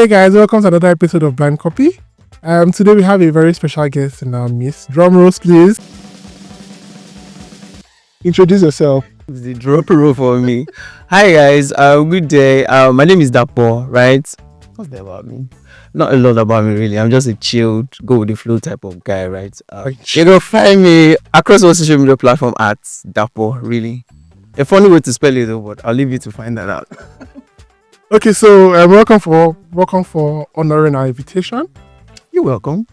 Hey guys, welcome to another episode of Blind Copy. Today we have a very special guest in our midst. Drum rolls, please. Introduce yourself. It's the drop roll for me. Hi guys, good day. My name is Dapo, right? What's that about me? Not a lot about me really. I'm just a chilled, go with the flow type of guy, right? You can find me across all social media platform at Dapo, really. A funny way to spell it though, but I'll leave you to find that out. Okay, so welcome for honoring our invitation. You're welcome.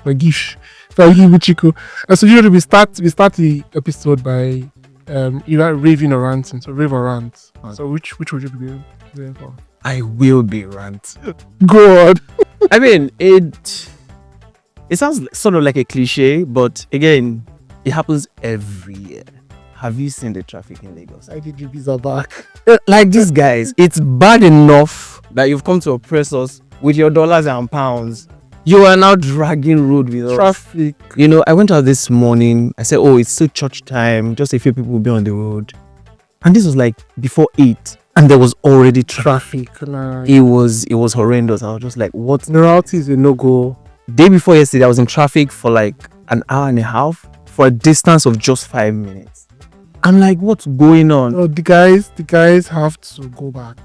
Magish. Thank you, Chico. So usually we start the episode by either raving or ranting. So rave or rant. Okay. So which would you be doing for? I will be rant. Go on. I mean, it sounds sort of like a cliche, but again, it happens every year. Have you seen the traffic in Lagos? I did you visa back. Like these guys, it's bad enough that you've come to oppress us with your dollars and pounds. You are now dragging road with us. Traffic. You know, I went out this morning. I said, oh, it's still church time. Just a few people will be on the road. And this was like before 8. And there was already traffic. Nah. It was horrendous. I was just like, what? The route is a no-go. Day before yesterday, I was in traffic for like an hour and a half for a distance of just 5 minutes. I'm like, what's going on? No, the guys have to go back.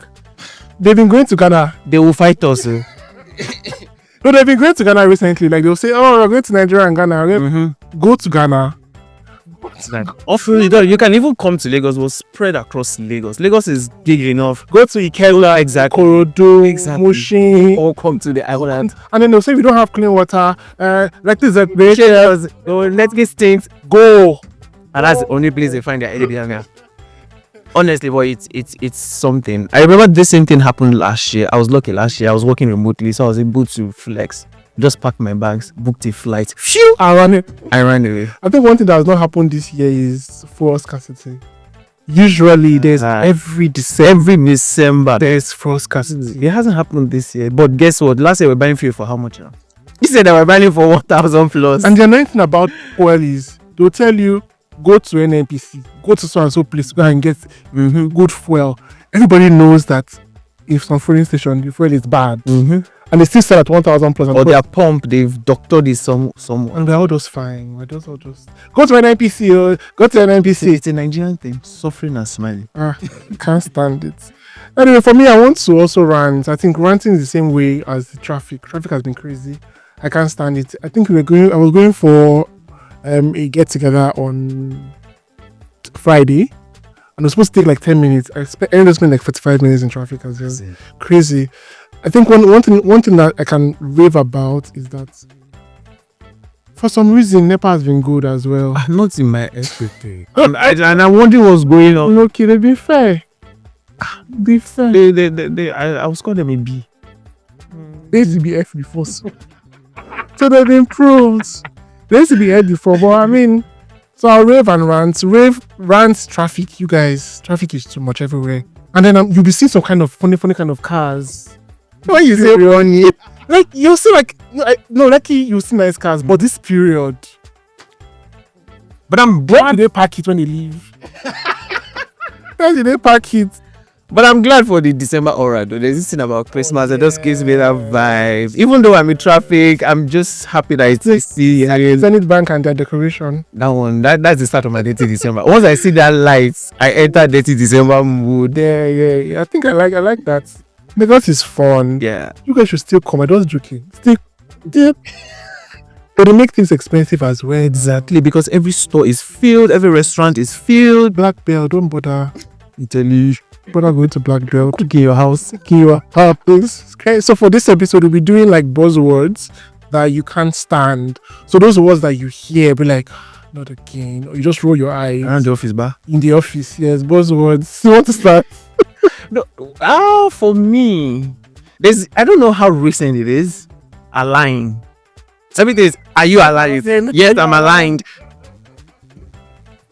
They've been going to Ghana. They will fight us. No, they've been going to Ghana recently. Like they'll say, "Oh, we're going to Nigeria and Ghana." Go to Ghana. Often you can even come to Lagos. We'll spread across Lagos. Lagos is big enough. Go to Ikela, Exactly. Korodu, Exactly. Mushin. Or come to the island. And then they'll say we don't have clean water. Like this, Let's get stinks. go. And that's the only place they find their epidemic. Honestly, boy, it's something. I remember this same thing happened last year. I was lucky last year. I was working remotely, so I was able to flex. Just packed my bags, booked a flight. Phew! I ran away. I think one thing that has not happened this year is fuel scarcity. Usually, there's every December there's fuel scarcity. It hasn't happened this year, but guess what? Last year we were buying fuel for how much now? You said that we're buying for 1,000 plus. And the annoying thing about fuel is they'll tell you, go to NNPC, go to so and so place, go and get good fuel. Everybody knows that if some filling station the fuel is bad, and they still sell at 1,000 plus. Or their pump, they've doctored it some. And we're all just fine. We're just all just go to NNPC. Go to NNPC. It's a Nigerian thing, suffering and smiling. Can't stand it. Anyway, for me, I want to also rant. I think ranting is the same way as the traffic. Traffic has been crazy. I can't stand it. I think I was going for a get together on Friday, and it was supposed to take like 10 minutes. I ended up spending like 45 minutes in traffic as well. Crazy. I think one thing that I can rave about is that for some reason NEPA has been good as well. Not in my expectation. and I'm wondering what's going on. Okay, they be fair. Be fair. I was calling them a B. They used to be F before, so they've improved. They used to be F before, but I mean, so I'll rave and rant. Rant, traffic. You guys, traffic is too much everywhere. And then you'll be seeing some kind of funny kind of cars. When you say funny, like you'll see you'll see nice cars, but this period. But I'm Where do they park it when they leave? Where do they park it? But I'm glad for the December aura though. There's this thing about Christmas that just gives me that vibe. Even though I'm in traffic, I'm just happy that it's Zenith Bank and their decoration. That's the start of my Detty December. Once I see that lights, I enter Detty December mood. Yeah. I think I like that. Because it's fun. Yeah. You guys should still come. I was joking. But they make things expensive as well. Exactly, because every store is filled, every restaurant is filled. Black Bell, don't bother. Italy. Bother going to Black Bell. Get your house. Okay, so for this episode, we'll be doing like buzzwords that you can't stand. So those words that you hear, be like, not again. Or you just roll your eyes. Around the office bar. In the office, yes. Buzzwords. You want to start? No. For me, I don't know how recent it is. Align. Everything is, are you aligned? Yes, I'm aligned.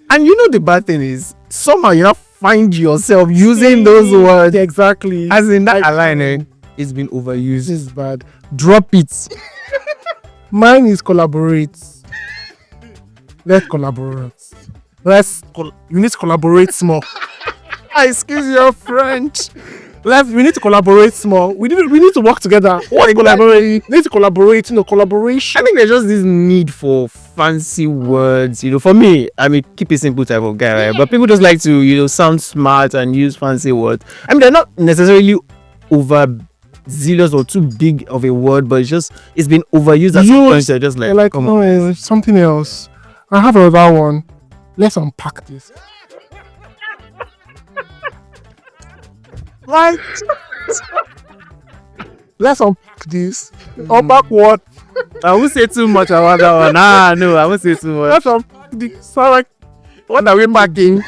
And you know the bad thing is, somehow you not find yourself using those words. Exactly. As in that aligning, it's been overused. This is bad. Drop it. Mine is collaborate. Let's collaborate. You need to collaborate more. Excuse your French. We need to collaborate more. We need to work together. What collaborate? We need to collaborate. Collaboration. I think there's just this need for fancy words. For me, I mean, keep it simple type of guy, right? But people just like to, sound smart and use fancy words. I mean, they're not necessarily over zealous or too big of a word, but it's been overused at some point. They're just like, no, it's something else. I have another one. Let's unpack this. Like, let's unpack this. Unpack what? I won't say too much about that one. No, I won't say too much. Let's unpack this. So like, what are we packing?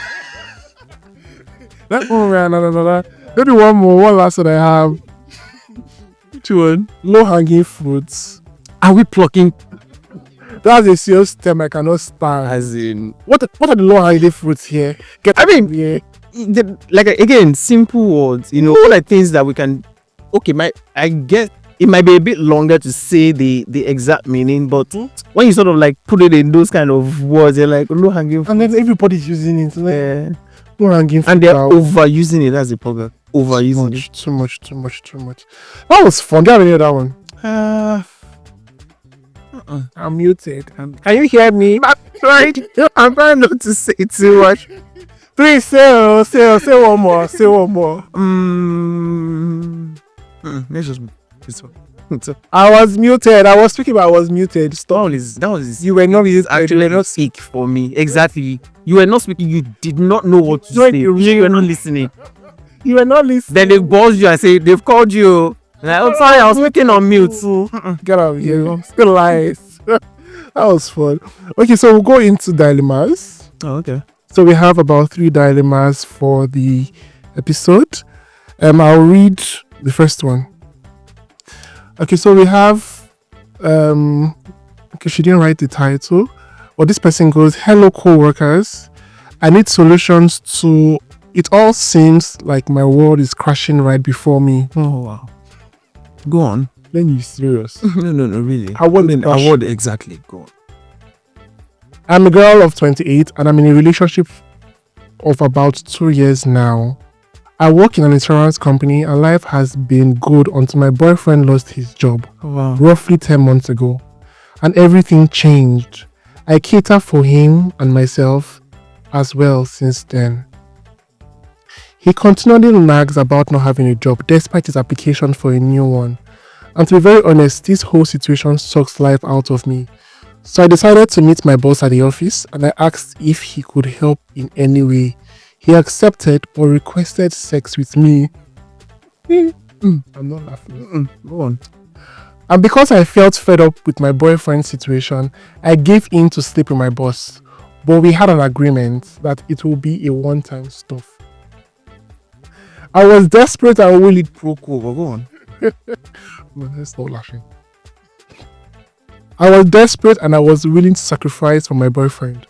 No. Maybe one more. One last one I have. Which one? Low hanging fruits. Are we plucking? That's a sales term I cannot stand. As in, what are the low hanging fruits here? Like again, simple words. All the things that we can. Okay, I guess it might be a bit longer to say the exact meaning, but when you sort of like put it in those kind of words, you're like low hanging fruit. And then everybody's using it. Yeah. Low hanging fruit. And they're overusing it. That's the problem. Overusing it. Too much. That was fun. Do you have any other one? I'm muted. Can you hear me? I'm trying not to say too much. Please say one more. Let's just. I was muted. I was speaking, but I was muted. Stop. That was. You were not. Actually, not speak for me. Exactly. You were not speaking. You did not know what to say. You were not listening. You were not listening. Then they buzzed you and say they've called you. Like, oh, sorry, I was speaking on mute. Get out of here. I'm still lies. That was fun. Okay, so we'll go into dilemmas. Oh, okay. So we have about 3 dilemmas for the episode. I'll read the first one. Okay, so we have okay, she didn't write the title. But this person goes, hello co-workers. I need solutions to it all seems like my world is crashing right before me. Oh wow. Go on. Then you serious. No, really. I want exactly. Go on. I'm a girl of 28 and I'm in a relationship of about 2 years now. I work in an insurance company and life has been good until my boyfriend lost his job roughly 10 months ago. And everything changed. I cater for him and myself as well since then. He continually nags about not having a job despite his application for a new one. And to be very honest, this whole situation sucks life out of me. So I decided to meet my boss at the office and I asked if he could help in any way. He accepted but requested sex with me. I'm not laughing. Go on. And because I felt fed up with my boyfriend's situation, I gave in to sleep with my boss. But we had an agreement that it will be a one-time stuff. I was desperate and willing. Go on. Let's not laughing. I was desperate and I was willing to sacrifice for my boyfriend.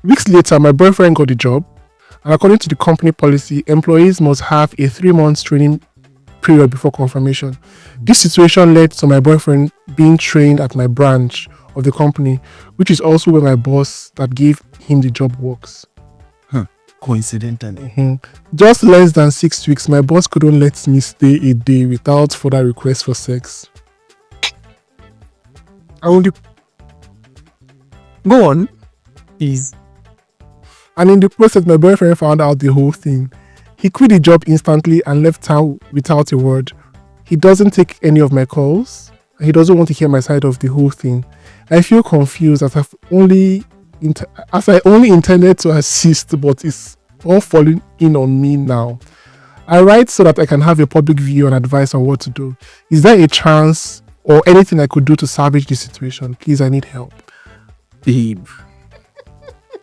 Weeks later, my boyfriend got the job. And according to the company policy, employees must have a 3-month training period before confirmation. This situation led to my boyfriend being trained at my branch of the company, which is also where my boss that gave him the job works. Coincidentally. Just less than 6 weeks, my boss couldn't let me stay a day without further requests for sex. Go on. Please. And in the process, my boyfriend found out the whole thing. He quit the job instantly and left town without a word. He doesn't take any of my calls. He doesn't want to hear my side of the whole thing. I feel confused as I only intended to assist, but it's all falling in on me now. I write so that I can have a public view and advice on what to do. Is there a chance or anything I could do to salvage the situation? Please, I need help. Babe.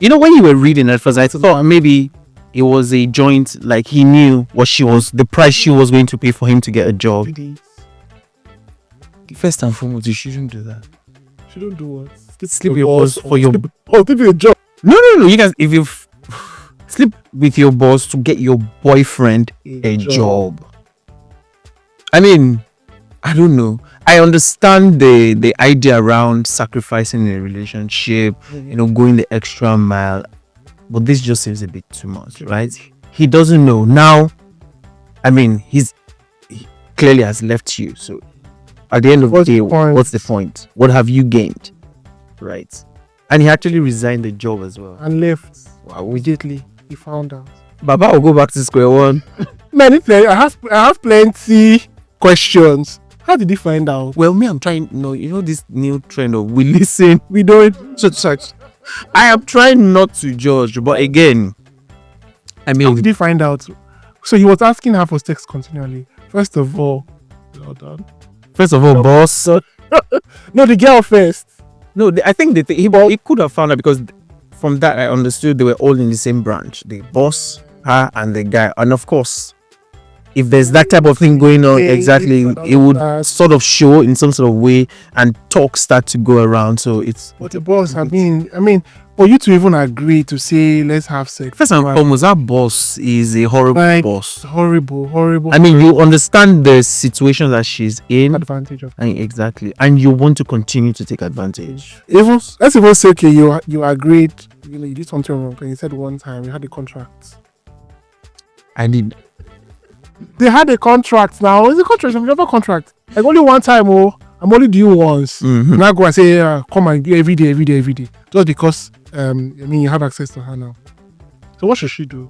When you were reading at first, I thought maybe it was a joint, like he knew the price she was going to pay for him to get a job. First and foremost, you shouldn't do that. Shouldn't do what? Sleep with your boss for your... sleep with your job. No. You guys, if you sleep with your boss to get your boyfriend a job. I mean, I don't know. I understand the idea around sacrificing a relationship, going the extra mile. But this just seems a bit too much, right? He doesn't know. Now, I mean, clearly has left you. So at the end of the day, what's the point? What have you gained? Right. And he actually resigned the job as well. And left. Wow. Immediately, he found out. Baba will go back to square one. Man, I have plenty questions. How did he find out? Well, me, I'm trying. No, you know this new trend of we listen, We don't such. I am trying not to judge, but again, I mean, How did he find out? So he was asking her for sex continually. First of all, well done. boss. No, the girl first. No, I think he could have found out because from that I understood they were all in the same branch. The boss, her, and the guy. And of course, if there's that type of thing going on, exactly, it would sort of show in some sort of way, and talk start to go around. So it's. But the boss, I mean, for you to even agree to say let's have sex. First and foremost, that boss is a horrible boss. Horrible. I mean, you understand the situation that she's in. Advantage of. Exactly, and you want to continue to take advantage. Let's even say, okay, you agreed. You did something wrong, and you said one time you had a contract. I did. They had a contract now. It's a contract. It's never contract. Like only one time. Oh, I'm only due once. Mm-hmm. Now go and say, come and do every day. Just because you have access to her now. So what should she do?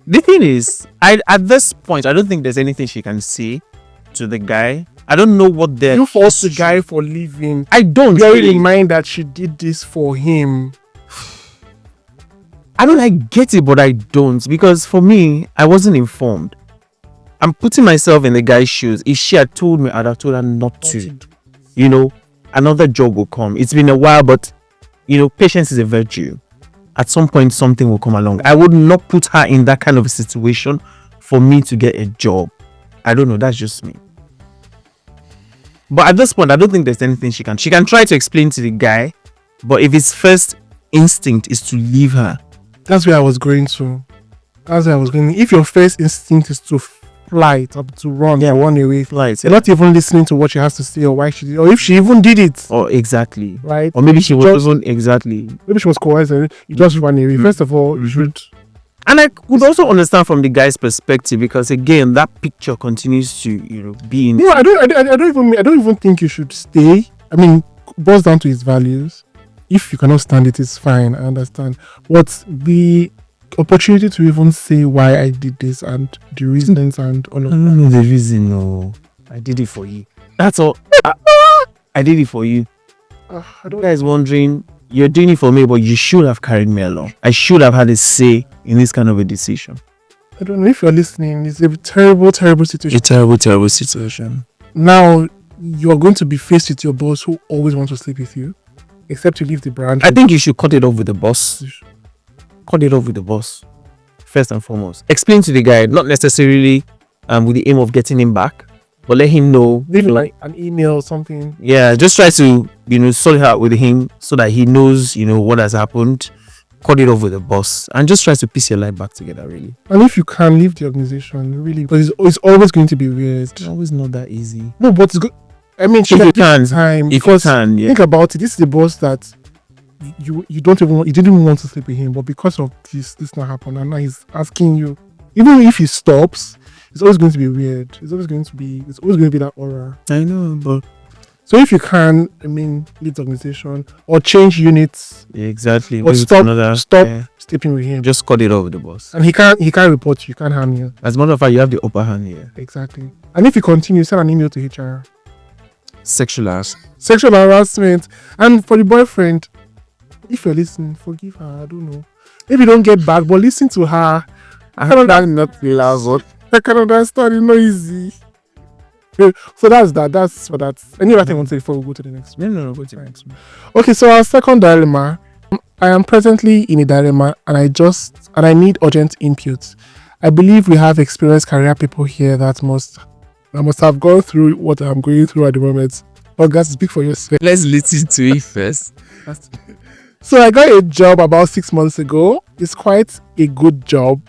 The thing is, at this point, I don't think there's anything she can say to the guy. I don't know what they're. You force the guy for leaving. I don't. Bearing in mind that she did this for him. I get it, but I don't, because for me, I wasn't informed. I'm putting myself in the guy's shoes. If she had told me, I'd have told her not to. You know, another job will come. It's been a while, but patience is a virtue. At some point, something will come along. I would not put her in that kind of a situation for me to get a job. I don't know. That's just me. But at this point, I don't think there's anything she can. She can try to explain to the guy, but if his first instinct is to leave her. That's where I was going to. If your first instinct is to flight or to run, run away, flight. You're not even listening to what she has to say or why she did, or if she even did it. Or exactly. Right. Or maybe she was exactly. Maybe she was coerced and you just run away. First of all, you should. And I could also understand from the guy's perspective, because again, that picture continues to be in. No, I don't even think you should stay. I mean, boils down to his values. If you cannot stand it, it's fine. I understand. But the opportunity to even say why I did this and the reasons and all of that. I don't know the reason. No, I did it for you. That's all. I did it for you. You guys wondering, you're doing it for me, but you should have carried me along. I should have had a say in this kind of a decision. I don't know if you're listening. It's a terrible, terrible situation. A terrible, terrible situation. Now, you're going to be faced with your boss who always wants to sleep with you. Except to leave the branch. I think you should cut it off with the boss. Cut it off with the boss. First and foremost. Explain to the guy, not necessarily with the aim of getting him back, but let him know. Leave like an email or something. Yeah, just try to, sort it out with him so that he knows, what has happened. Cut it off with the boss and just try to piece your life back together, really. And if you can leave the organization, really, because it's always going to be weird. It's always not that easy. No, but it's good. I mean, if you can, think about it. This is the boss that you didn't want to sleep with him, but because of this not happened, and now he's asking you. Even if he stops, it's always going to be weird. It's always going to be that aura. I know, but so if you can, leave the organization or change units. Exactly. Or stop sleeping with him. Just cut it off with the boss. And he can't report you. Can't harm you. As a matter of fact, you have the upper hand here. Exactly. And if you continue, send an email to HR. Sexual harassment. And for the boyfriend, if you're listening, forgive her. I don't know. Maybe don't get back, but listen to her. I can understand. It's not easy. So that's that. That's for that. Any other thing I want to say before we go to the next one? No, go to the next one. Okay, so our second dilemma. I am presently in a dilemma and I need urgent input. I believe we have experienced career people here that must have gone through what I'm going through at the moment. But guys, speak for yourself. Let's listen to it first. So I got a job about 6 months ago. It's quite a good job.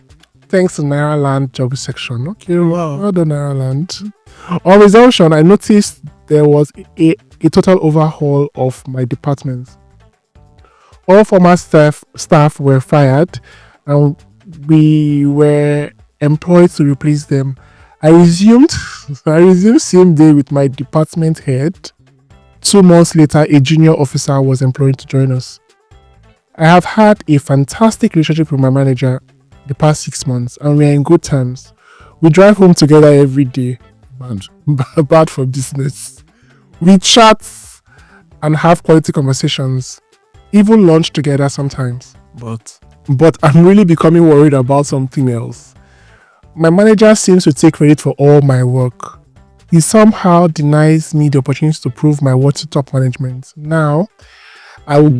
Thanks to Nairaland job section. Okay, wow. Well done, Nairaland. On resumption, I noticed there was a total overhaul of my department. All former staff were fired, and we were employed to replace them. I resumed I resumed same day with my department head. 2 months later, a junior officer was employed to join us. I have had a fantastic relationship with my manager the past 6 months, and we are in good terms. We drive home together every day. Bad, bad for business. We chat and have quality conversations, even lunch together sometimes. But I'm really becoming worried about something else. My manager seems to take credit for all my work. He somehow denies me the opportunity to prove my worth to top management. Now I will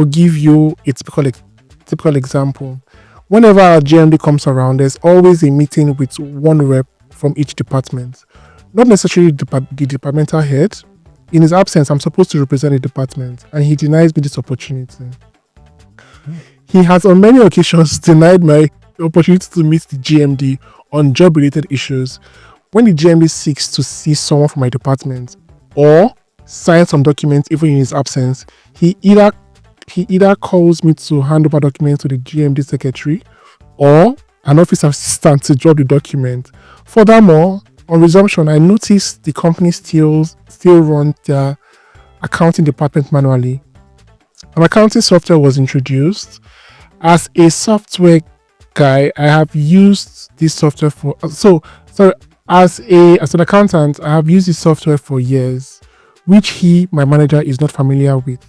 give you a typical example. Whenever our GMD comes around, there's always a meeting with one rep from each department. Not necessarily the departmental head. In his absence, I'm supposed to represent the department, and he denies me this opportunity. He has on many occasions denied my opportunity to meet the GMD on job-related issues. When the GMD seeks to see someone from my department or sign some documents even in his absence, he either calls me to hand over documents to the GMD secretary or an office assistant to drop the document. Furthermore, on resumption, I noticed the company still run their accounting department manually. An accounting software was introduced. As a software guy, I have used this software as an accountant, I have used this software for years, which my manager, is not familiar with.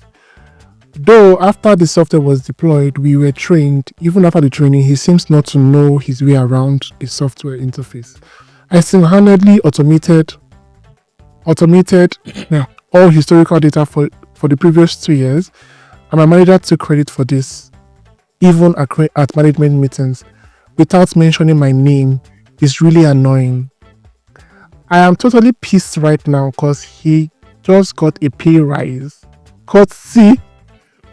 Though after the software was deployed, we were trained. Even after the training, he seems not to know his way around a software interface. I single-handedly automated all historical data for the previous 2 years, and my manager took credit for this, even at management meetings, without mentioning my name. It's really annoying. I am totally pissed right now because he just got a pay rise, courtesy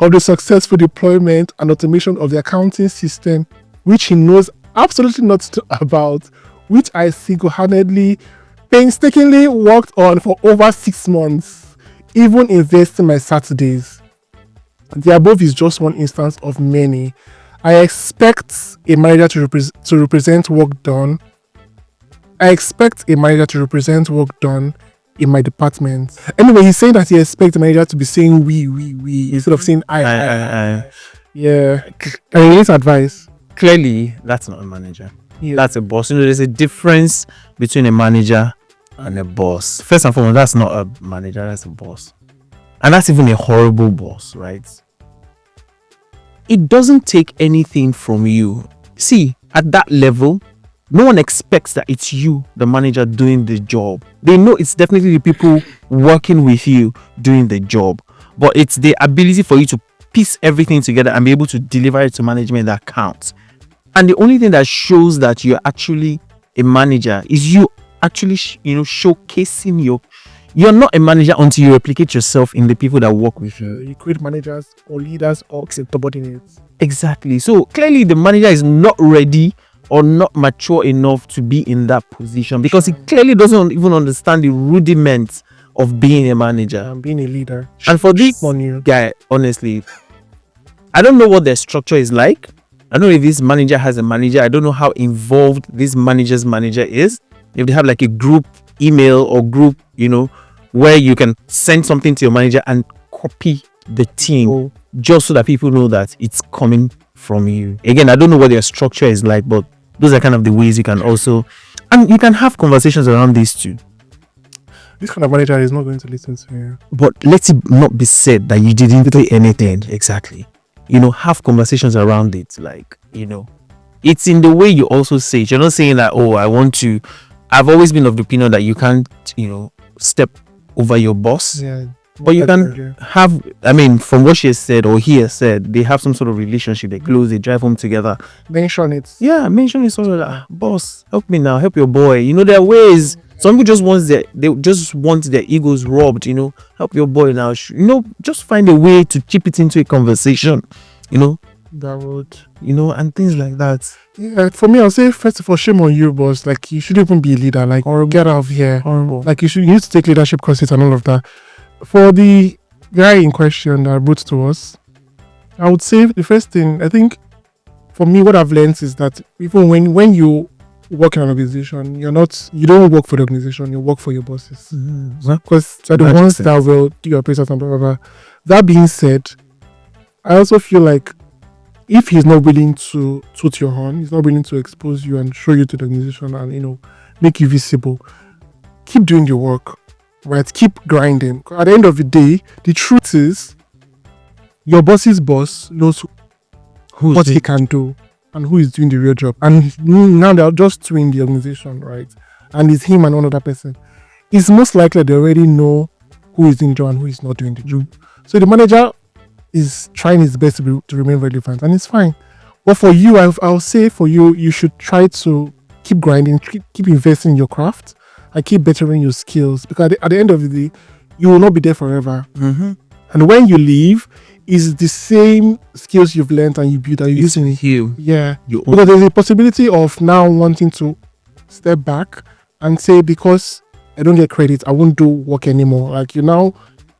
of the successful deployment and automation of the accounting system, which he knows absolutely nothing about, which I single-handedly, painstakingly worked on for over 6 months, even investing my Saturdays. The above is just one instance of many. I expect a manager to represent work done. In my department. Anyway, he's saying that he expects the manager to be saying we instead of saying I. Yeah. And he needs advice. Clearly, that's not a manager. Yeah. That's a boss. There's a difference between a manager and a boss. First and foremost, that's not a manager, that's a boss. And that's even a horrible boss, right? It doesn't take anything from you. See, at that level, no one expects that it's you, the manager, doing the job. They know it's definitely the people working with you doing the job. But it's the ability for you to piece everything together and be able to deliver it to management that counts. And the only thing that shows that you're actually a manager is you actually, showcasing you're not a manager until you replicate yourself in the people that work with you. You create managers or leaders or subordinates. Exactly. So clearly the manager is not ready or not mature enough to be in that position because he clearly doesn't even understand the rudiments of being a manager and being a leader. And for this guy, honestly, I don't know what their structure is like. I don't know if this manager has a manager. I don't know how involved this manager's manager is. If they have like a group email or group, where you can send something to your manager and copy the team just so that people know that it's coming from you. Again, I don't know what their structure is like, but those are kind of the ways you can also, and you can have conversations around these too. This kind of manager is not going to listen to you. But let it not be said that you didn't say anything. Exactly. Have conversations around it. Like, it's in the way you also say it. You're not saying that, I've always been of the opinion that you can't, step over your boss. Yeah. But you can have, from what she has said or he has said, they have some sort of relationship. They close, they drive home together. Mention it. Yeah, mention it. Sort of like, boss, help me now, help your boy. There are ways. Some people just want their egos rubbed. Help your boy now. Just find a way to chip it into a conversation. That would, and things like that. Yeah, for me, I'll say first of all, shame on you, boss. Like, you shouldn't even be a leader. Like, or get out of here. Horrible. Like, you need to take leadership courses and all of that. For the guy in question that wrote to us, I would say the first thing, I think for me, what I've learned is that even when you work in an organization, you don't work for the organization, you work for your bosses. Well, Because they're the that makes ones sense. that will do your appraisals and blah, blah, blah. That being said, I also feel like if he's not willing to toot your horn, he's not willing to expose you and show you to the organization and, make you visible, keep doing your work, right? Keep grinding. 'Cause at the end of the day, the truth is, your boss's boss knows what he can do and who is doing the real job. And now they're just two in the organization, right? And it's him and one other person. It's most likely they already know who is doing the job and who is not doing the job. So the manager is trying his best to remain relevant, and it's fine. But for you, I'll say for you, you should try to keep grinding, keep investing in your craft, and keep bettering your skills. Because at the end of the day, you will not be there forever. And when you leave, it's the same skills you've learned and you build are you using it. Yeah. Because there's a possibility of now wanting to step back and say, because I don't get credit, I won't do work anymore. Like, you now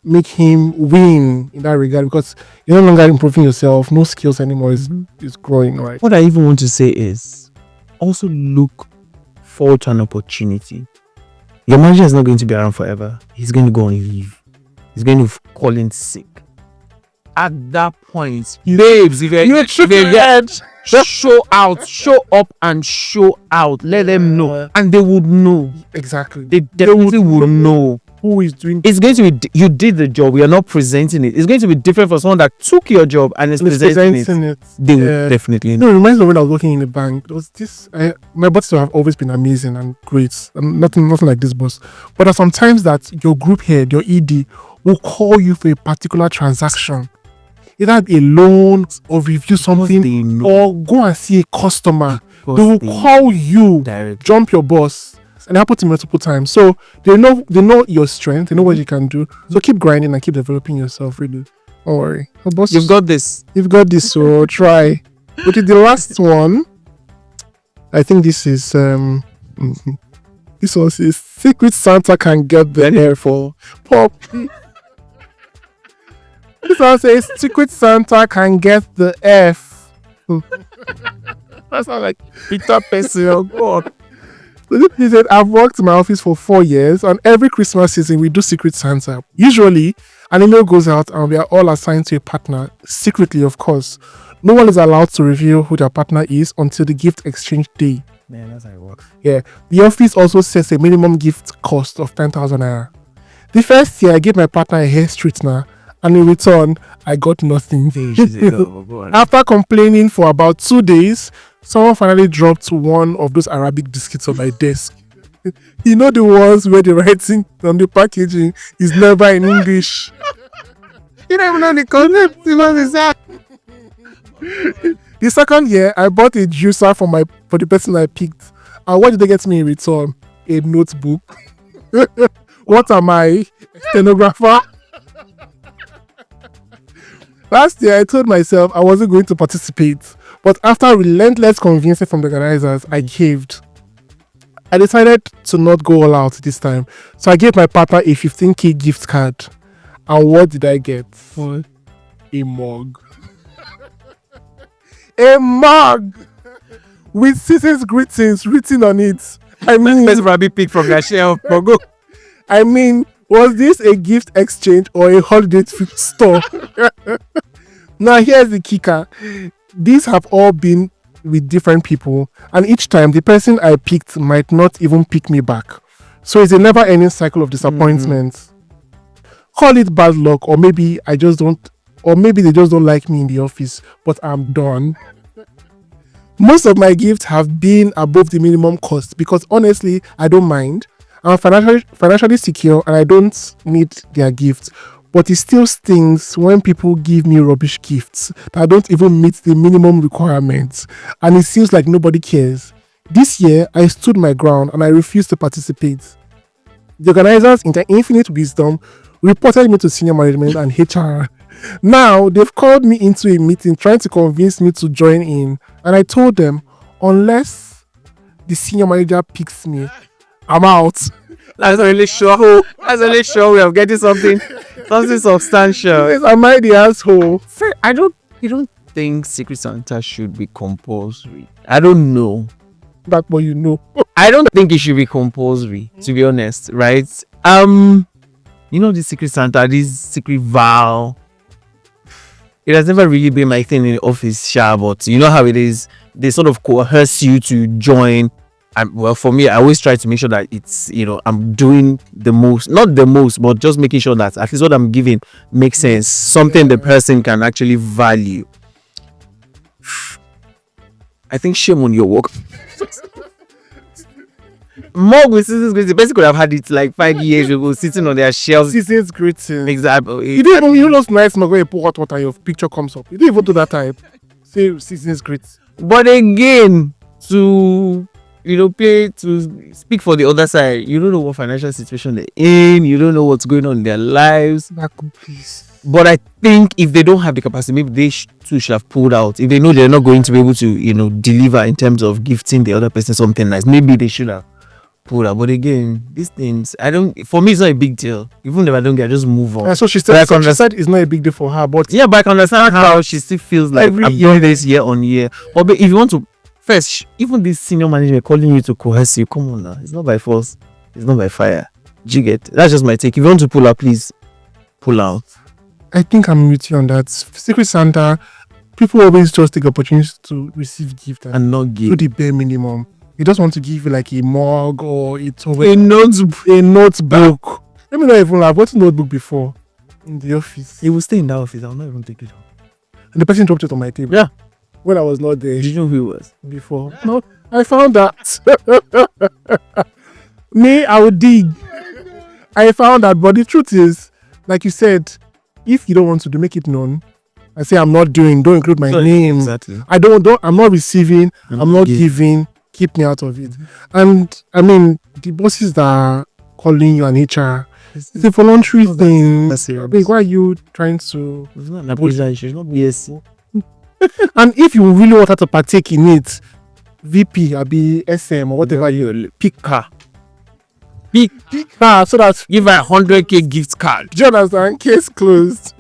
make him win in that regard because you're no longer improving yourself, no skills anymore is growing, right? What I even want to say is also look forward to an opportunity. Your manager is not going to be around forever. He's going to go on leave. He's going to call in sick. At that point, babes, if you're show up and show out. Let them know, and they would know. Exactly. They definitely would know who is doing. It's going to be you did the job. We are not presenting it. It's going to be different for someone that took your job and is presenting it. They will definitely know. It reminds me of when I was working in a bank. There was this. My bosses have always been amazing and great. Nothing like this boss. But there are sometimes that your group head, your ED, will call you for a particular transaction. Either a loan or review something or go and see a customer. They will call you, jump your boss. And it happened to me multiple times. So they know your strength, they know what you can do. So keep grinding and keep developing yourself, really. Don't worry. Boss, you've got this. You've got this, so try. But the last one, I think this is this one says Secret Santa can get the hair for Poppy. This one says Secret Santa can get the F. That sounds like Peter Pesci. Oh God. So he said, I've worked in my office for 4 years. On every Christmas season, we do Secret Santa. Usually, an email goes out and we are all assigned to a partner, secretly, of course. No one is allowed to reveal who their partner is until the gift exchange day. Man, that's how it works. Yeah. The office also sets a minimum gift cost of 10,000 naira. The first year, I gave my partner a hair straightener, and in return, I got nothing. After complaining for about 2 days, someone finally dropped one of those Arabic biscuits on my desk. You know the ones where the writing on the packaging is never in English. You don't even know the concept. The second year, I bought a juicer for the person I picked. And what did they get me in return? A notebook. What am I? Stenographer? Last year, I told myself I wasn't going to participate. But after relentless convincing from the organizers, I caved. I decided to not go all out this time. So I gave my partner a 15k gift card. And what did I get? What? A mug. A mug! With season's greetings written on it. I mean... Best rabbit pick from their shelf. I mean, was this a gift exchange or a holiday store? Now here's the kicker. These have all been with different people, and each time the person I picked might not even pick me back. So it's a never-ending cycle of disappointments. Call it bad luck, or maybe they just don't like me in the office, but I'm done. Most of my gifts have been above the minimum cost because honestly, I don't mind. I'm financially secure and I don't need their gifts. But it still stings when people give me rubbish gifts that don't even meet the minimum requirements. And it seems like nobody cares. This year, I stood my ground and I refused to participate. The organizers, in their infinite wisdom, reported me to senior management and HR. Now, they've called me into a meeting trying to convince me to join in. And I told them, unless the senior manager picks me, I'm out. That's really sure. That's really sure we are getting something substantial. Yes, am I the asshole? You don't think Secret Santa should be compulsory. I don't know. That's what you know. I don't think it should be compulsory, to be honest, right? This Secret Santa, this secret vow. It has never really been my thing in the office, but you know how it is. They sort of coerce you to join. And well, for me, I always try to make sure that it's, I'm doing the most, not the most, but just making sure that at least what I'm giving makes sense, something the person can actually value. I think shame on your work. Mug with season's greeting. The person could have had it like 5 years ago, sitting on their shelves. Season's greeting. Exactly. You don't even, those nice mug where you pour hot water and your picture comes up. You don't even do that type. Say season's greeting. But again, to pay to speak for the other side, you don't know what financial situation they're in. You don't know what's going on in their lives. Please. But I think if they don't have the capacity, maybe they too should have pulled out. If they know they're not going to be able to, deliver in terms of gifting the other person something nice, maybe they should have pulled out. But again, these things, for me, it's not a big deal. Even if I don't get, I just move on. So she said, it's not a big deal for her. But yeah, but I can understand how she still feels like I'm doing this year on year. But if you want to, first, even this senior manager calling you to coerce you, come on now. It's not by force. It's not by fire. Do you get? That's just my take. If you want to pull out, please pull out. I think I'm with you on that. Secret Santa, people always just take opportunities to receive gifts and not give. To the bare minimum. He just want to give you like a mug or a notebook. Let me not even have what's a notebook before in the office. He will stay in that office. I'll not even take it out. And the person dropped it on my table. Yeah. When I was not there. Did you know who he was? Before. No, I found that. Me, I would dig. I found that, but the truth is, like you said, if you don't want to make it known, I say I'm not doing, don't include my name. Exactly. I'm not receiving, I'm not giving, keep me out of it. And I mean, the bosses that are calling you an HR, it's a voluntary thing. Like, why are you trying to? It's not an application, it's not BSc. And if you really want her to partake in it, VP, or be SM or whatever you pick her. Pick her so that give her 100k gift card. Do you understand? Case closed.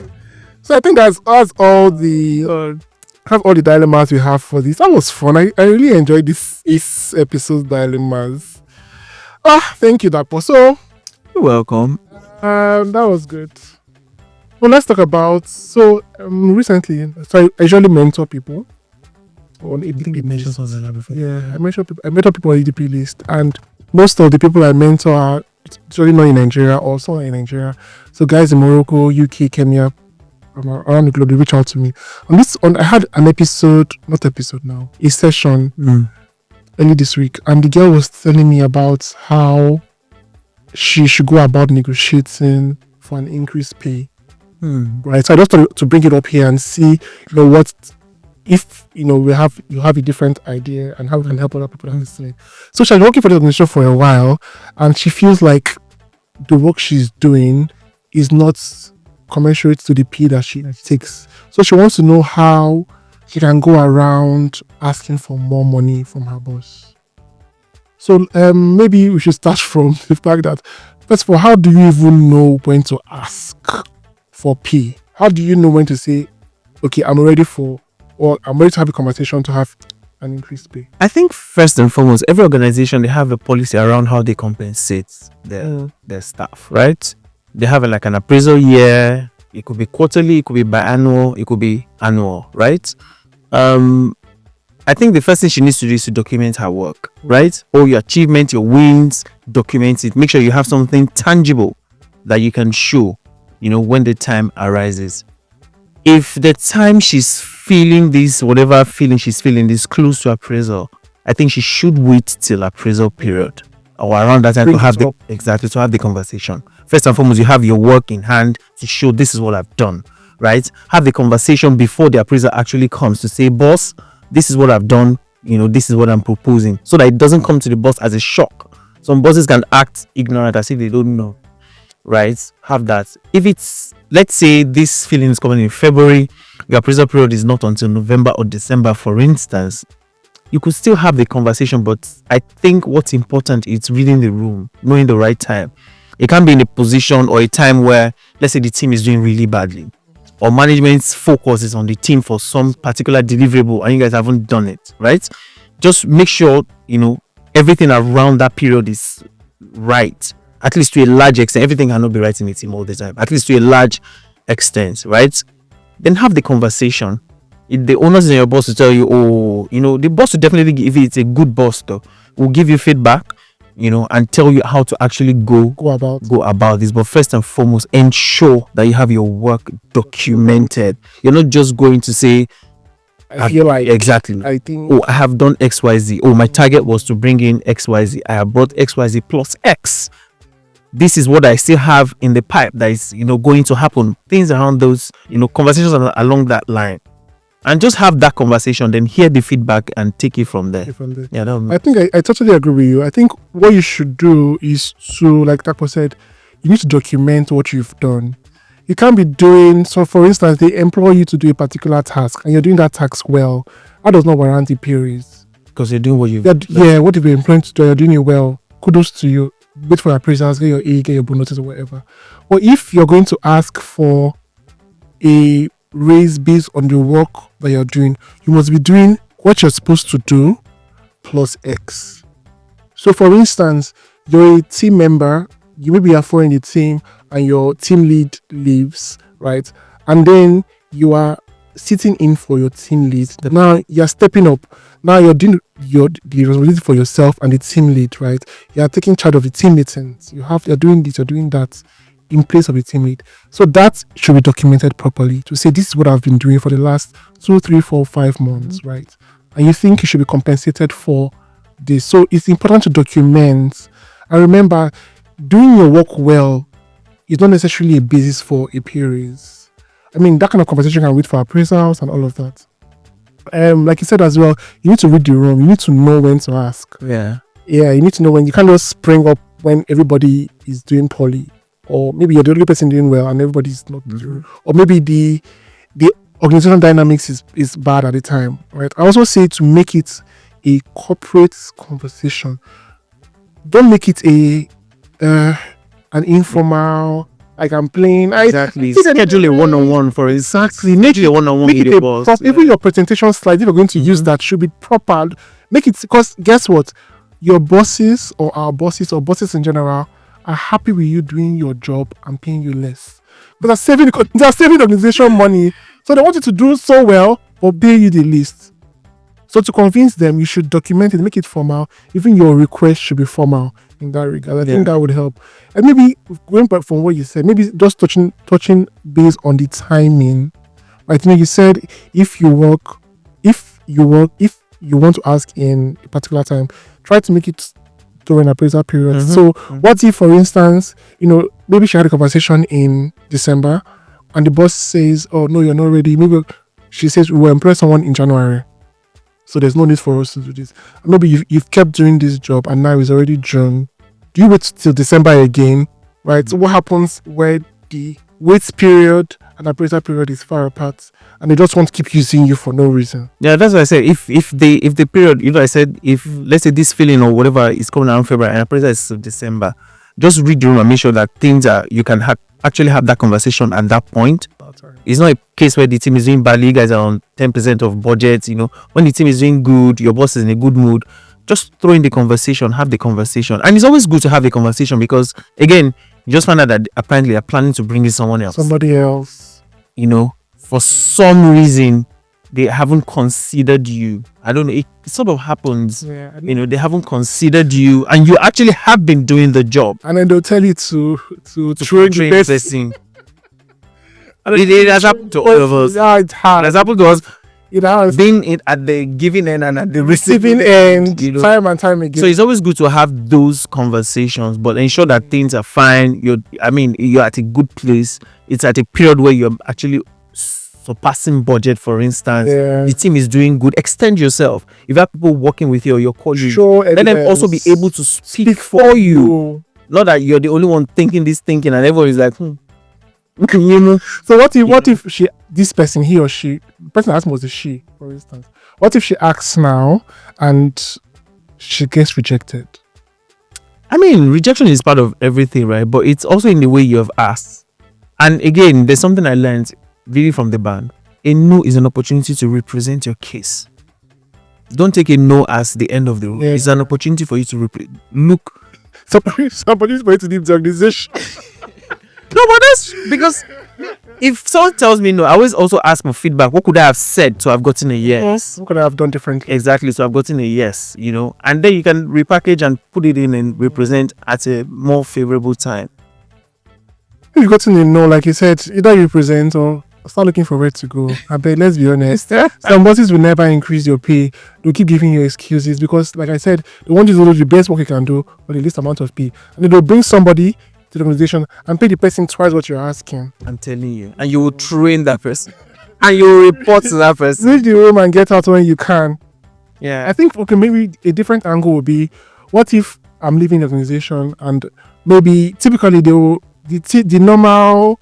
So I think that's all the dilemmas we have for this. That was fun. I really enjoyed this episode's dilemmas. Thank you, Dapo. So you're welcome. That was good. Well, let's talk about recently. So I usually mentor people on EDP list. Yeah, I mentor people on EDP list, and most of the people I mentor are usually not in Nigeria or somewhere in Nigeria. So guys in Morocco, UK, Kenya, around the globe, they reach out to me. I had a session early this week, and the girl was telling me about how she should go about negotiating for an increased pay. Right. So I just thought to bring it up here and see, what if you have a different idea and how we can help other people understand. So she's been working for the organization for a while, and she feels like the work she's doing is not commensurate to the pay that she takes. So she wants to know how she can go around asking for more money from her boss. So maybe we should start from the fact that, first of all, how do you even know when to ask for pay? How do you know when to say, okay, I'm ready to have a conversation to have an increased pay? I think first and foremost, every organization, they have a policy around how they compensate their staff, right? They have like an appraisal year. It could be quarterly, it could be biannual, it could be annual, right? I think the first thing she needs to do is to document her work, right? All your achievements, your wins, document it. Make sure you have something tangible that you can show, when the time arises. If the time she's feeling this, whatever feeling she's feeling is close to appraisal, I think she should wait till appraisal period or around that time to have the conversation. First and foremost, you have your work in hand to show this is what I've done, right? Have the conversation before the appraiser actually comes to say, boss, this is what I've done, this is what I'm proposing, so that it doesn't come to the boss as a shock. Some bosses can act ignorant as if they don't know, right? Have that. If it's, let's say this feeling is coming in February, your appraisal period is not until November or December, for instance, you could still have the conversation, but I think what's important is reading the room, knowing the right time. It can't be in a position or a time where, let's say, the team is doing really badly, or management's focus is on the team for some particular deliverable and you guys haven't done it, right? Just make sure, everything around that period is right. At least to a large extent. Everything cannot be right in a team all the time. At least to a large extent, right? Then have the conversation. If the owners and your boss will tell you, the boss will definitely give you, it's a good boss though, will give you feedback, and tell you how to actually go about this. But first and foremost, ensure that you have your work documented. You're not just going to say, I feel like exactly. I think I have done XYZ. My target was to bring in XYZ. I have brought XYZ plus X. This is what I still have in the pipe that is, going to happen. Things around those, conversations along that line. And just have that conversation, then hear the feedback and take it from there. Yeah, I think I totally agree with you. I think what you should do is to, like Tapo said, you need to document what you've done. You can't be doing, so for instance, they employ you to do a particular task and you're doing that task well. That does not warrant the periods. Because you're doing what you've what you've been employed to do, you're doing it well. Kudos to you. Wait for your appraisals, get your A, get your bonuses or whatever. Or if you're going to ask for a raise based on the work that you're doing, you must be doing what you're supposed to do plus X. So for instance, you're a team member, you maybe are four in the team and your team lead leaves, right? And then you are sitting in for your team lead. Now you're stepping up. Now you're doing the responsibility for yourself and the team lead, right? You're taking charge of the team meetings. You're doing this, you're doing that in place of the team lead. So that should be documented properly to say this is what I've been doing for the last 2, 3, 4, 5 months, right? And you think you should be compensated for this. So it's important to document. And remember, doing your work well is not necessarily a basis for a pay raise. I mean, that kind of conversation can wait for appraisals and all of that. Like you said as well, you need to read the room. You need to know when to ask. Yeah, you need to know when. You can't just spring up when everybody is doing poorly. Or maybe you're the only person doing well and everybody's not doing. Or maybe the organizational dynamics is bad at the time, right? I also say to make it a corporate conversation. Don't make it an informal, like I'm playing. Exactly. Schedule a one-on-one for it. Exactly. Schedule a one-on-one with your boss. Even your presentation slides, if you're going to use that, should be proper. Make it, because guess what? Your bosses or our bosses or bosses in general are happy with you doing your job and paying you less. Because they're saving the organization money. So they want you to do so well but pay you the least. So to convince them, you should document it, make it formal. Even your request should be formal in that regard. I think that would help. And maybe going back from what you said, maybe just touching based on the timing. Right? You said if you want to ask in a particular time, try to make it during appraisal period. So what if, for instance, maybe she had a conversation in December and the boss says, oh no, you're not ready. Maybe she says, we will employ someone in January. So there's no need for us to do this. Maybe you've kept doing this job and now it's already June. Do you wait till December again? Right? So what happens where the wait period and appraisal period is far apart and they just want to keep using you for no reason? Yeah, that's what I said. If the period, I said, if let's say this feeling or whatever is coming around February and appraisal is December, just read the room and make sure that things are, you can actually have that conversation at that point. It's not a case where the team is doing badly, you guys are on 10% of budget. When the team is doing good, your boss is in a good mood, just throw in the conversation, have the conversation. And it's always good to have a conversation because, again, you just find out that apparently they're planning to bring in somebody else. For some reason, they haven't considered you. I don't know. It sort of happens. Yeah, they haven't considered you, and you actually have been doing the job. And then they'll tell you to train the best person. It has happened to all of us. Yeah, it has happened to us. Being at the giving end and at the receiving end, time and time again. So it's always good to have those conversations, but ensure that things are fine. You're at a good place. It's at a period where you're actually surpassing budget, for instance. The team is doing good. Extend yourself. If you have people working with you or your colleagues, let them also be able to speak for you. Not that you're the only one thinking and everyone is like, So what if this person, he or she, the person asked was a she, for instance. What if she asks now and she gets rejected? Rejection is part of everything, right? But it's also in the way you have asked. And again, there's something I learned. really from the band, a no is an opportunity to represent your case. Don't take a no as the end of the road. Yeah. It's an opportunity for you to look. Somebody's going to leave the organization. No, but that's because if someone tells me no, I always also ask for feedback. What could I have said to have gotten a yes? What could I have done differently? Exactly. So I've gotten a yes, and then you can repackage and put it in and represent at a more favorable time. If you've gotten a no, like you said, either you present or start looking for where to go. I bet, let's be honest. Some bosses will never increase your pay. They'll keep giving you excuses because, like I said, they want you to do the best work you can do for the least amount of pay. And then they'll bring somebody to the organization and pay the person twice what you're asking. I'm telling you. And you will train that person. And you will report to that person. Leave the room and get out when you can. Yeah. I think, okay, maybe a different angle would be, what if I'm leaving the organization and maybe typically the normal,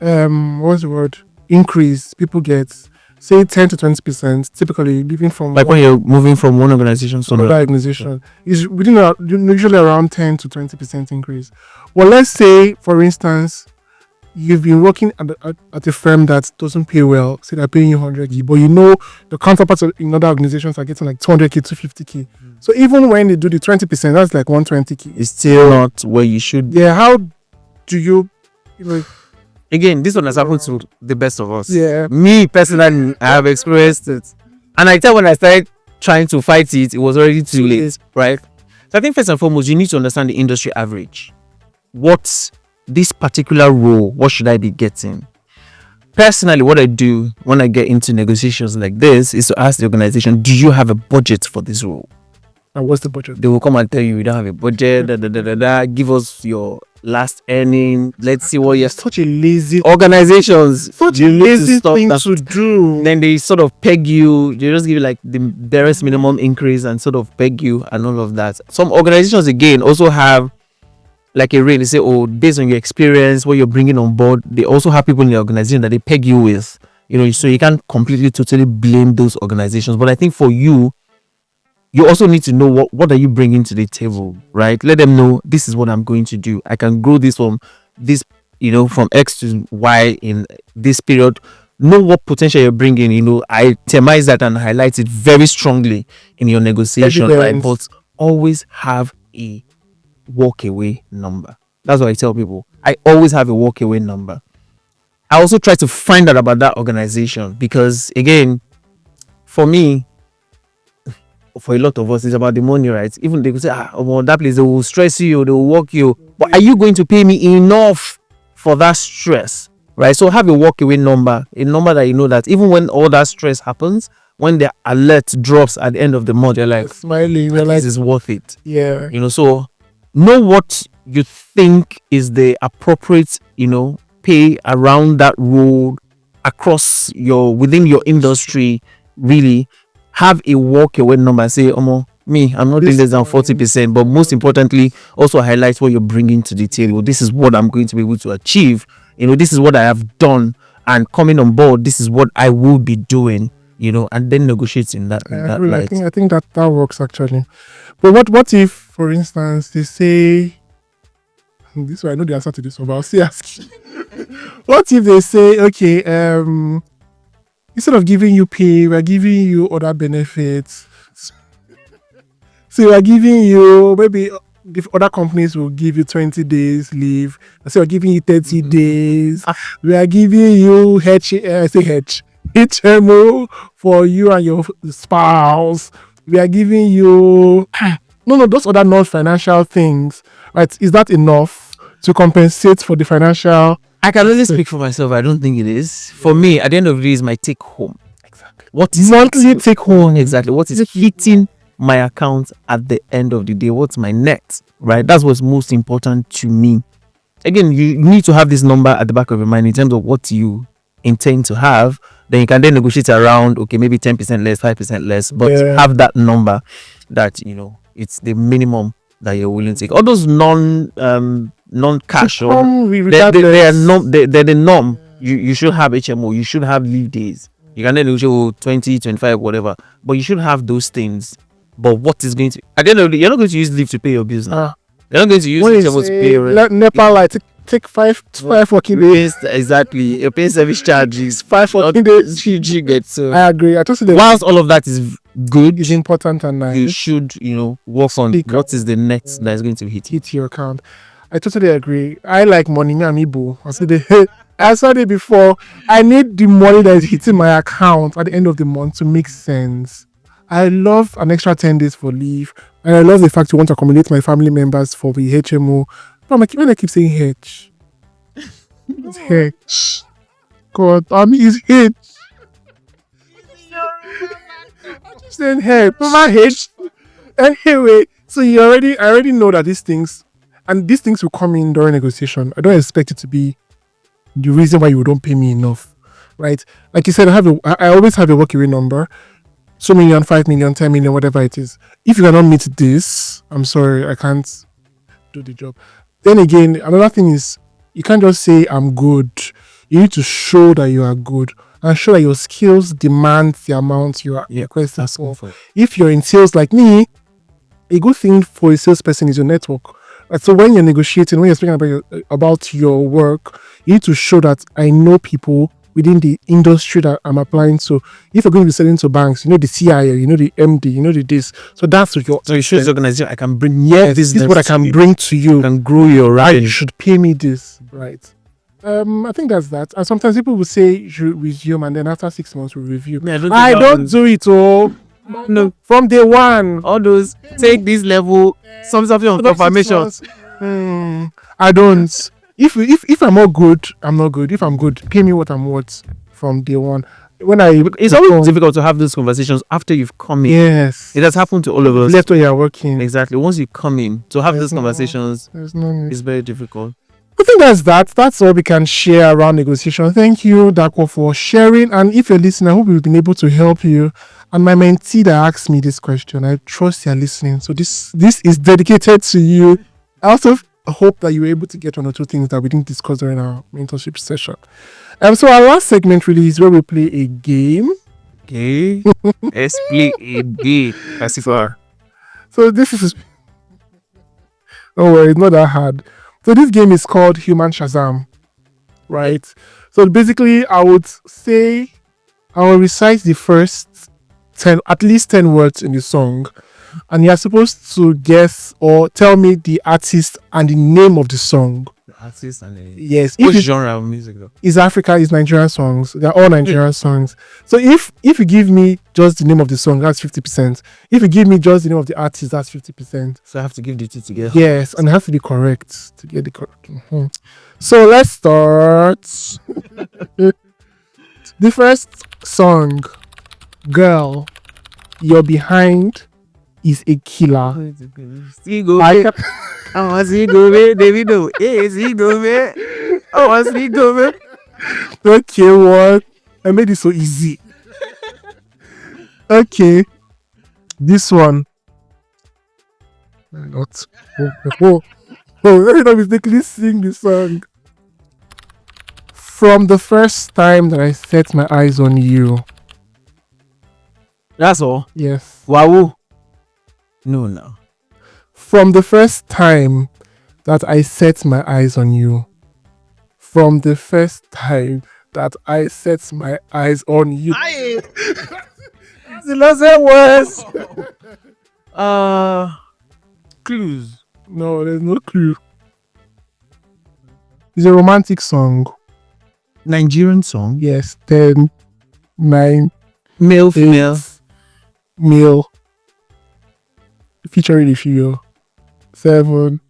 what's the word? Increase people get, say 10 to 20%, typically leaving from like when you're moving from one organization to another organization is usually around 10 to 20% increase. Well, let's say, for instance, you've been working at a firm that doesn't pay well, say they're paying you 100k, but the counterparts in other organizations are getting like 200k, 250k. So even when they do the 20%, that's like 120k. It's still not where you should. Yeah, how do you Again, this one has happened to the best of us. Yeah. Me personally, I have experienced it. And I tell when I started trying to fight it, it was already too late, right? So I think first and foremost, you need to understand the industry average. What's this particular role? What should I be getting? Personally, what I do when I get into negotiations like this is to ask the organization, do you have a budget for this role? And what's the budget? They will come and tell you, we don't have a budget, give us your last earning. Let's see what you're... Such a lazy organizations. Such a lazy thing to do. Then they sort of peg you. They just give you like the barest minimum increase and sort of peg you and all of that. Some organizations, again, also have like a rate. They say, oh, based on your experience, what you're bringing on board, they also have people in the organization that they peg you with. So you can't completely, totally blame those organizations. But I think for you, you also need to know what are you bringing to the table, right? Let them know this is what I'm going to do. I can grow this from this, from X to Y in this period. Know what potential you're bringing. Itemize that and highlight it very strongly in your negotiation. Right? But always have a walk away number. That's what I tell people. I always have a walk away number. I also try to find out about that organization because, again, for me, for a lot of us, it's about the money, right? Even they could say, that place, they will stress you, they will work you. But are you going to pay me enough for that stress, right? So have a walk away number, a number that you know that even when all that stress happens, when the alert drops at the end of the month, you're like, smiling, you're like, this is worth it. Yeah. So know what you think is the appropriate, pay around that role across within your industry, really. Have a walk away number and say, I'm not doing less than 40%, but most importantly, also highlight what you're bringing to the table. This is what I'm going to be able to achieve. This is what I have done, and coming on board, this is what I will be doing. And then negotiate in that light. I think that works actually. But what if, for instance, they say, this way I know the answer to this one, but I'll still ask you. What if they say, okay, instead of giving you pay, we're giving you other benefits. So we're giving you, maybe if other companies will give you 20 days leave. So we're giving you 30 days. We are giving you HMO for you and your spouse. We are giving you those other non-financial things. Right? Is that enough to compensate for the financial? I can only speak for myself. I don't think it is. For me, at the end of the day, is my take home. Exactly. What is monthly take home? Exactly. What is hitting my account at the end of the day? What's my net? Right? That's what's most important to me. Again, you need to have this number at the back of your mind in terms of what you intend to have. Then you can then negotiate around, okay, maybe 10% less, 5% less, but have that number that, it's the minimum that you're willing to take. All those non-cash, they're the norm. You should have HMO, you should have leave days. You can then negotiate 20, 25, whatever. But you should have those things. But what is going to... At the end of the day, you're not going to use leave to pay your bills now. You're not going to use HMO to pay rent. NEPA light, take five working days. Exactly. You're paying service charges. 5 working days. You get so. I agree. I totally Whilst all of that is good, is important and nice. you should, work on Speak what is the next that is going to hit you. Hit your account. I totally agree. I like money, me and Ibo. I said it before. I need the money that is hitting my account at the end of the month to make sense. I love an extra 10 days for leave, and I love the fact you want to accommodate my family members for the HMO. But when I keep saying H, it's H. God, it's H. I'm just saying H. Mama H. Anyway, so I already know that these things will come in during negotiation. I don't expect it to be the reason why you don't pay me enough, right? Like you said, I always have a walkaway number. So million, 5 million, 10 million, whatever it is. If you cannot meet this, I'm sorry, I can't do the job. Then again, another thing is you can't just say I'm good. You need to show that you are good and show that your skills demand the amount you are requesting for. If you're in sales like me, a good thing for a salesperson is your network. So when you're negotiating, when you're speaking about your work, you need to show that I know people within the industry that I'm applying to. If you're going to be selling to banks, you know the CIO, you know the MD, you know the this. So that's what So you show the organization, I can bring this is what I can bring to you. I can grow your revenue. You should pay me this, right? I think that's that. And sometimes people will say you should resume, and then after 6 months we review. I don't do it all. No, from day one. All those take this level, something of confirmation. I don't. If I'm not good, I'm not good. If I'm good, pay me what I'm worth from day one. It's always difficult to have those conversations after you've come in. Yes, it has happened to all of us. Left where you're working. Exactly. Once you come in to have those conversations, there's no need. It's very difficult. I think that's all we can share around negotiation. Thank you, Dako, for sharing. And if you're listening, I hope we've been able to help you. And my mentee that asked me this question, I trust you're listening. So this is dedicated to you. I also hope that you were able to get one or two things that we didn't discuss during our mentorship session. So our last segment really is where we play a game. Okay. Let's play a game. Festive. So this is... Don't worry, it's not that hard. So this game is called Human Shazam, right? So basically, I will recite the first 10, at least 10 words in the song, and you're supposed to guess or tell me the artist and the name of the song. The artist and the... Yes. Which genre of music though? Is Africa, is Nigerian songs. They're all Nigerian songs. So if you give me just the name of the song, that's 50%. If you give me just the name of the artist, that's 50%. So I have to give the two together. Yes, and it has to be correct to get the correct. So let's start. The first song, Girl, You're Behind is a Killer. Okay, what? I made it so easy. Okay, this one. Not. Let me not mistakenly sing the song. From the first time that I set my eyes on you. That's all? Yes. Wow. No. From the first time that I set my eyes on you. From the first time that I set my eyes on you. That's the last words. Clues. No, there's no clue. It's a romantic song. Nigerian song? Yes. 10, 9, male, 8, female. Male. Featuring a female. 7,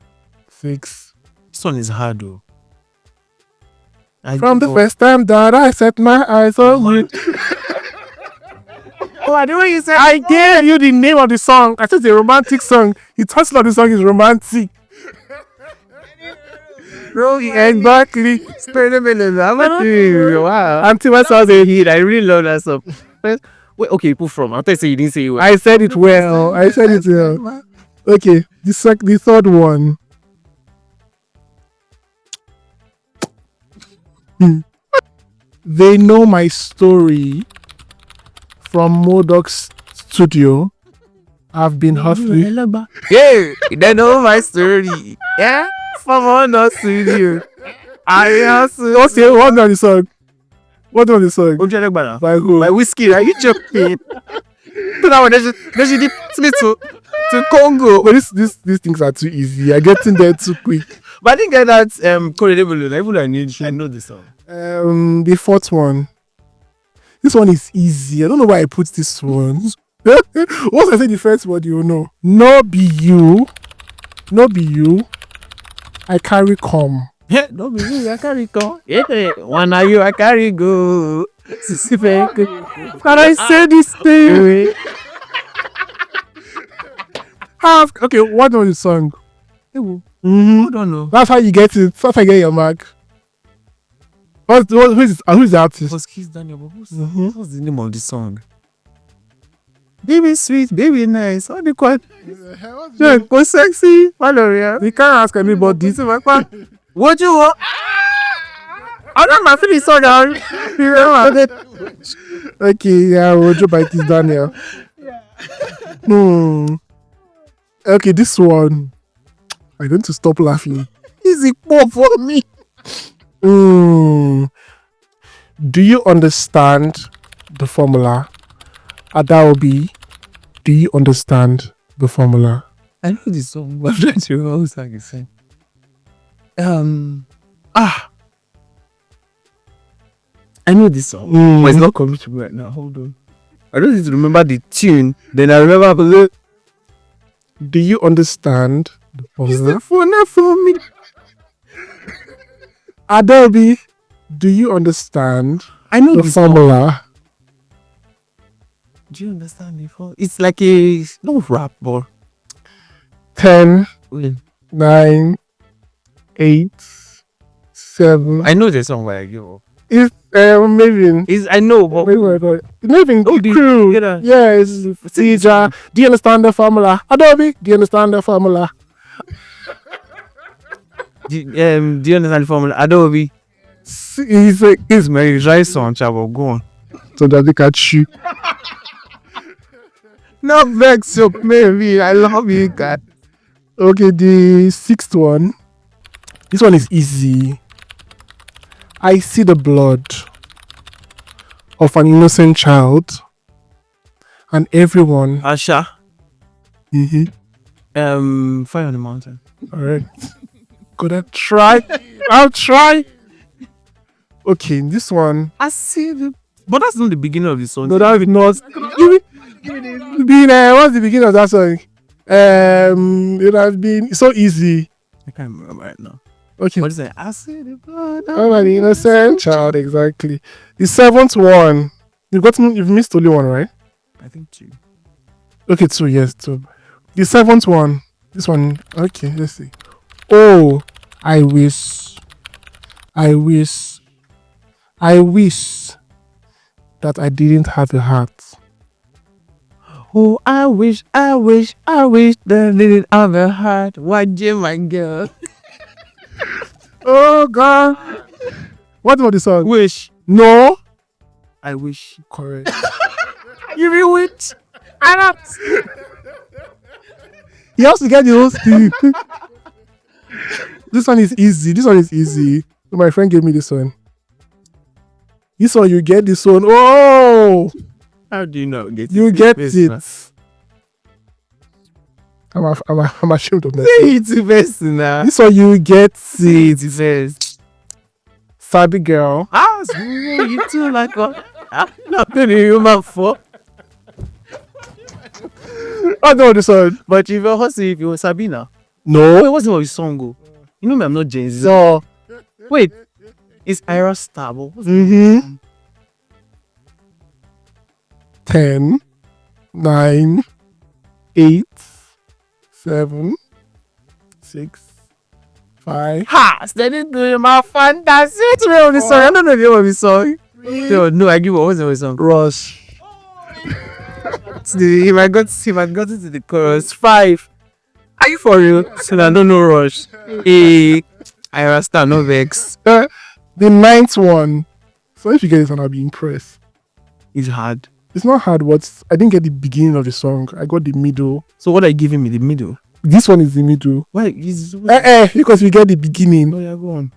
6. This one is hard though. From the first time that I set my eyes on you. Oh, I know what you said. I gave you the name of the song. I said it's a romantic song. The title of the song is romantic. Bro, exactly. Wow. Until I saw the hit. I really love that song. Wait, okay, put from. I thought you said you didn't say it well. I said it well. Okay, the third one. They know my story from Modoc's studio. I've been hustling. Yeah, they know my story. Yeah. Someone else with you. I also. Okay, what name of the song? What name of the song? Unforgettable. By who? By whiskey, are you joking? So now there's the me to Congo. But these things are too easy. You're getting there too quick. But I didn't get that correlable. Even I know the song. The fourth one. This one is easy. I don't know why I put this one. Once I say the first word, you know. No be you. No be you. I carry come. Yeah, no be you, I carry go. Yeah, one are you, I carry go. Can I say this thing? Okay, what was the song? I don't know. That's how you get it. That's how you get your mark. Who's the artist? Who's Kiss Daniel? But what's the name of the song? Baby sweet, baby nice. All the quite. Yeah, go sexy. Valeria. You can't ask anybody. What you want? I don't know. I feel so down. Okay, yeah, we'll drop by this Daniel. Okay, this one. I'm going to stop laughing. Easy pop for me. Do you understand the formula? Adaobi, do you understand the formula? I know this song, but I'm trying to remember who sang it. I know this song, but it's not coming to me right now. Hold on. I don't need to remember the tune. Then I remember the. Do you understand the formula? It's the phone for me. Adobe, do you understand I know the this formula? Do you understand the phone? It's like a no rap, but 10, wait. 9, 8, 7. I know the song where I give up. It's Maven. I know, but Maven, the crew. Yeah, it's Sija. Do you understand the formula? Adobe, do you understand the formula? do you understand the formula? Adobe. He's my dry song, chavo. Go on. So that they catch you. No vex up, maybe. I love you, God. Okay, the sixth one. This one is easy. I see the blood of an innocent child, and everyone. Asha. Mm-hmm. Fire on the mountain. All right. Gonna try. I'll try. Okay, this one. I see the. But that's not the beginning of the song. No, that is not. What's the beginning of that song? It has been so easy. I can't remember right now. Okay. What is it? I see the blood. Oh, an innocent child, exactly. The seventh one. You've missed only one, right? I think 2. Okay, 2, yes, 2. The seventh one. This one. Okay, let's see. Oh, I wish that I didn't have a heart. Oh, I wish that I didn't have a heart. Why'd you, my girl? Oh, God. What about the song? Wish. No. I wish. Correct. You mean which? He has to get the whole thing. This one is easy. So my friend gave me this one. This one, you get this one. Oh! How do you know? You get it. I'm ashamed of myself. Say it best now. This one, you get it. It says, Sabi girl. You too like what? I'm not going to human for. I know this one. But if you're Sabina. No. Wait, what's the name of his song go? You know me, I'm not Gen Z. So, wait, it's Ira Stable. 10, 9, 8, 7, 6, 5. Ha! Steady doing my fantasy. What's the name of this song? I don't know the name of this song. No, I give up. What's the name of the song? Rush. If I got into the chorus, 5. Are you for real? So I don't know Rush. I understand, no vex. The 9th one. So if you get this one, I'll be impressed. It's hard. It's not hard. I didn't get the beginning of the song. I got the middle. So what are you giving me? The middle? This one is the middle. Why is Because we get the beginning. Oh yeah, go on.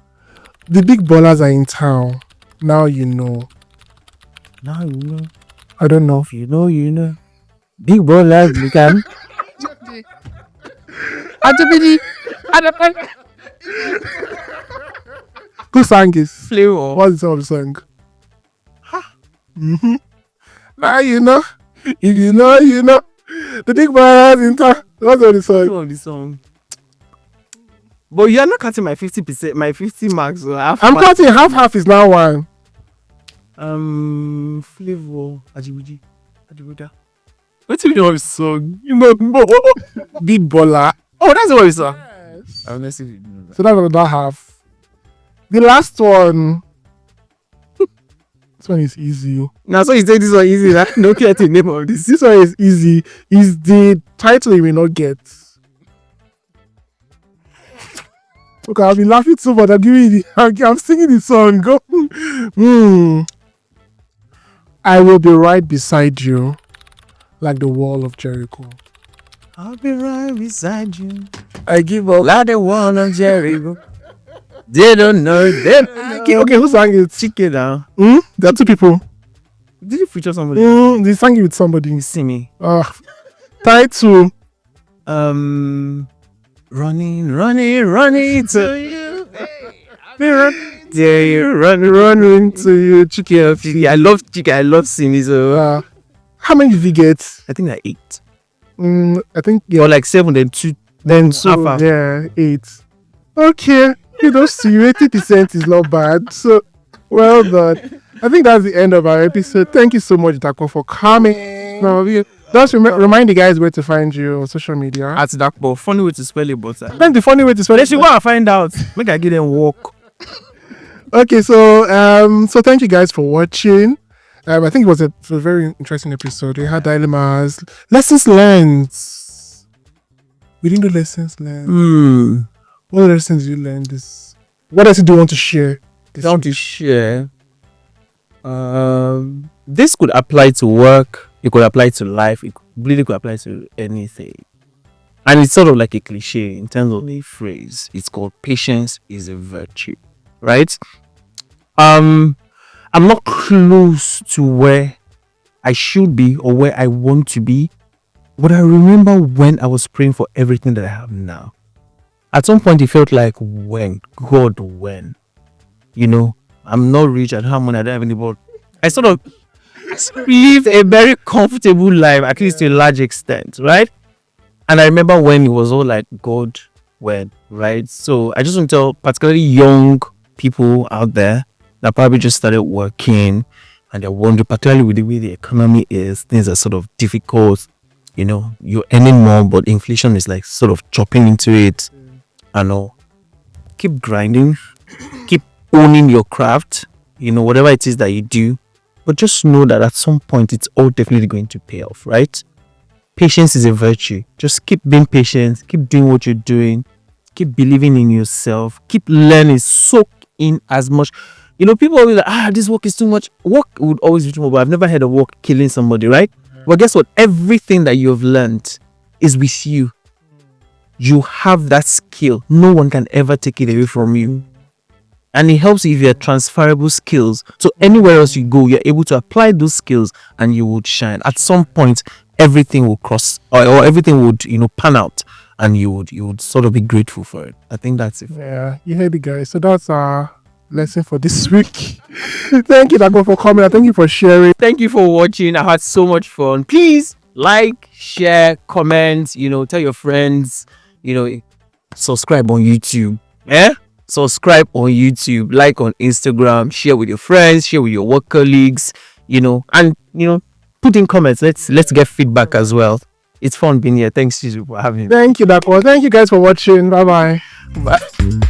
The big ballers are in town. Now you know. Now you know. I don't know. If you know, you know. Big ballers, you can. Who sang it? Flavor. What's the song of the song? Mm-hmm. Now you know. If you know, you know. The big ballers in town. What's the song? Of the song. But you are not cutting my 50%, my 50 marks. So I'm cutting half is now one. Flavor. Ajibuja. What's the name of the song? You know, Big baller. oh, that's what we saw. Yes. Honestly, So that's another half. The last one. This one is easy. now, so you say this one easy, right? No care the name of this. This one is easy. Is the title you may not get. Okay, I'll be laughing too much. I'm singing the song. Go. I will be right beside you, like the wall of Jericho. I'll be right beside you. I give up. Like the wall of Jericho. They don't know. Okay, who sang it? Chicken now. There are two people. Did you feature somebody? They sang it with somebody. You see me. Title. Running to you. There you running to you, chicken. I love chicken. I love singing. So How many did you get? I think like 8. I think Or like 7, then 2. then so half. yeah, 8. Okay, see, 80% is not bad. So well done. I think that's the end of our episode. Thank you so much, Dako, for coming. Now, just remind the guys where to find you on social media. At Dakpo. Funny way to spell it, but Then the funny way to spell they it. should go and find out. Make I give them walk. Okay, so thank you guys for watching. I think it was a very interesting episode. We had dilemmas, lessons learned. We didn't do lessons learned. What lessons did you learn this? What else do you want to share? This could apply to work. It could apply to life. It really could apply to anything. And it's sort of like a cliche in terms of a phrase. It's called patience is a virtue, right? I'm not close to where I should be or where I want to be, but I remember when I was praying for everything that I have now. At some point, it felt like when, you know, I'm not rich, I don't have money, I don't have any, but I sort of lived a very comfortable life, at least to a large extent, right? And I remember when it was all like God, when, right? So I just want to tell particularly young people out there that probably just started working and they're wondering, particularly with the way the economy is, things are sort of difficult. You know, you're earning more, but inflation is like sort of chopping into it. And all. Keep grinding, keep owning your craft, you know, whatever it is that you do. But just know that at some point, it's all definitely going to pay off, right? Patience is a virtue. Just keep being patient, keep doing what you're doing, keep believing in yourself, keep learning, soak in as much. You know, people always like, this work is too much. Work would always be too much, but I've never heard of work killing somebody, right? Well, guess what? Everything that you've learned is with you. You have that skill. No one can ever take it away from you. And it helps if you have transferable skills. So anywhere else you go, you're able to apply those skills and you would shine. At some point, everything will cross or everything would, you know, pan out and you would sort of be grateful for it. I think that's it. Yeah, you heard it, guys. So that's our lesson for this week. Thank you, Dago, for coming. And thank you for sharing. Thank you for watching. I had so much fun. Please like, share, comment, you know, tell your friends, you know, subscribe on YouTube. Subscribe on YouTube, like on Instagram, share with your friends, share with your work colleagues, you know, and you know, put in comments. Let's get feedback as well. It's fun being here. Thanks, Suzu, for having me. Thank you, Dago. Thank you guys for watching. Bye-bye. Bye.